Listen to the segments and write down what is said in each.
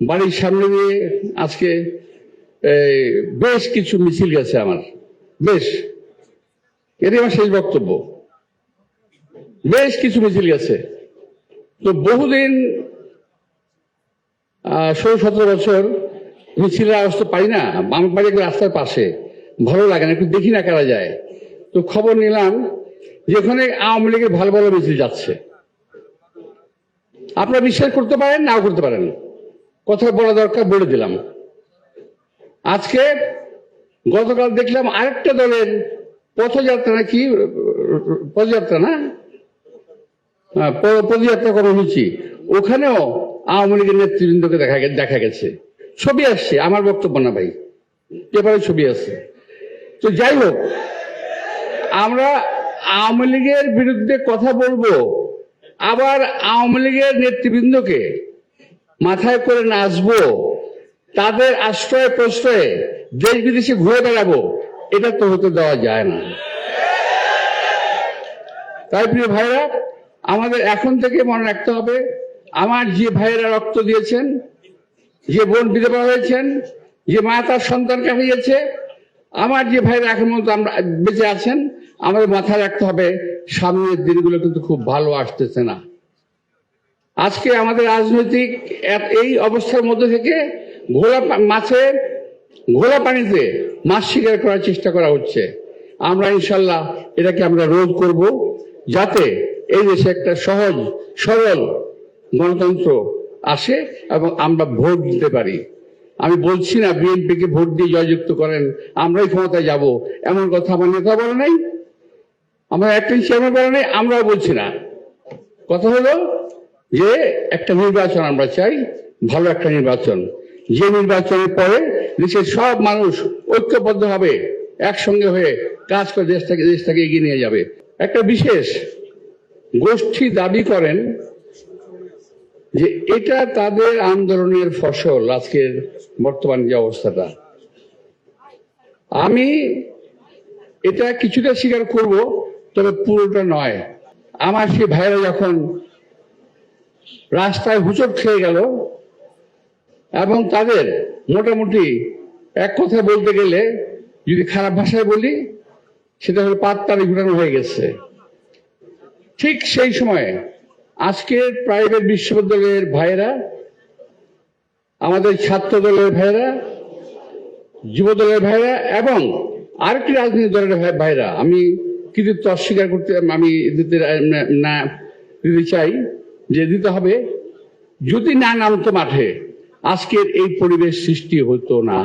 বাড়ির সামনে দিয়ে আজকে বেশ কিছু মিছিল গেছে আমার, বেশ, এটাই আমার শেষ বক্তব্য। বেশ কিছু মিছিল গেছে। তো বহুদিন 16-17 বছর মিছিলের আওয়াজ তো পাই না। আমার বাড়ি রাস্তার পাশে, ভালো লাগে না, একটু দেখি না কারা যায়। তো খবর নিলাম যে ওখানে আওয়ামী লীগের ভালো ভালো মিছিল যাচ্ছে। আপনারা বিশ্বাস করতে পারেন, নাও করতে পারেন, কথা বলা দরকার, বলে দিলাম। আজকে গতকাল দেখলাম আরেকটা দলের পথযাত্রা, নাকি পদযাত্রা, না পদযাত্রা কর্মসূচি, ওখানেও আওয়ামী লীগের নেতৃবৃন্দকে দেখা গেছে। ছবি আসছে, আমার বক্তব্য না ভাই, পেপারে ছবি আছে। তো যাই হোক, আমরা আওয়ামী লীগের বিরুদ্ধে কথা বলবো, আবার আওয়ামী লীগের নেতৃবৃন্দকে মাথায় করে নাচবো, তাদের আশ্রয় প্রশ্রয়ে দেশ বিদেশে ঘুরে বেড়াবো, এটা তো হতে দেওয়া যায় না। তাই প্রিয় ভাইরা, আমাদের এখন থেকে মনে রাখতে হবে, আমার যে ভাইয়েরা রক্ত দিয়েছেন, যে বোন বিধবা হয়েছেন, যে মা তার সন্তানকে হারিয়েছে, আমার যে ভাইয়েরা এখন মতো আমরা বেঁচে আছেন, আমাদের মাথায় রাখতে হবে সামনের দিনগুলো কিন্তু খুব ভালো আসতেছে না। আজকে আমাদের রাজনৈতিক এই অবস্থার মধ্যে থেকে ঘোলা পানিতে মাছ শিকার করার চেষ্টা করা হচ্ছে। আমরা ইনশাল্লাহ এটাকে আমরা রোধ করব, যাতে এই দেশে একটা সহজ সরল গণতন্ত্র আসে এবং আমরা ভোট দিতে পারি। আমি বলছি না বিএনপিকে ভোট দিয়ে জয়যুক্ত করেন, আমরাই ক্ষমতায় যাব, এমন কথা আমার নেতা বলে নাই, আমরা অ্যাক্টিং চেয়ারম্যান বলে নাই, আমরাও বলছি না। কথা হলো যে একটা নির্বাচন আমরা চাই, ভালো একটা নির্বাচন, যে নির্বাচনের পরে দেশের সব মানুষ ঐক্যবদ্ধ হবে, একসঙ্গে হয়ে কাজ করে দেশটাকে এগিয়ে নিয়ে যাবে। একটা বিশেষ গোষ্ঠী দাবি করেন যে এটা তাদের আন্দোলনের ফসল, আজকের বর্তমান যে অবস্থাটা। আমি এটা কিছুটা স্বীকার করব, তবে পুরোটা নয়। আমার সেই ভাইরা যখন রাস্তায় হুচট খেয়ে গেল এবং তাদের মোটামুটি এক কথা বলতে গেলে, যদি খারাপ ভাষায় বলি, সেটা হলো পাততাড়ি ঘুরানো হয়ে গেছে। ঠিক সেই সময়ে আজকের প্রাইভেট বিশ্ববিদ্যালয়ের ভাইয়েরা, আমাদের ছাত্র দলের ভাইয়েরা, যুব দলের ভাইয়েরা এবং আরেকটি রাজনৈতিক দলের ভাইয়েরা, আমি কৃতিত্ব অস্বীকার করতে আমি দিতে চাই, যে দিতে হবে, যদি না নামতো মাঠে, আজকের এই পরিবেশ সৃষ্টি হতো না।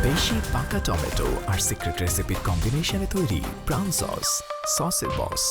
বেশি পাকা টমেটো আর সিক্রেট রেসিপির কম্বিনেশনে তৈরি প্রাউন সসের বস।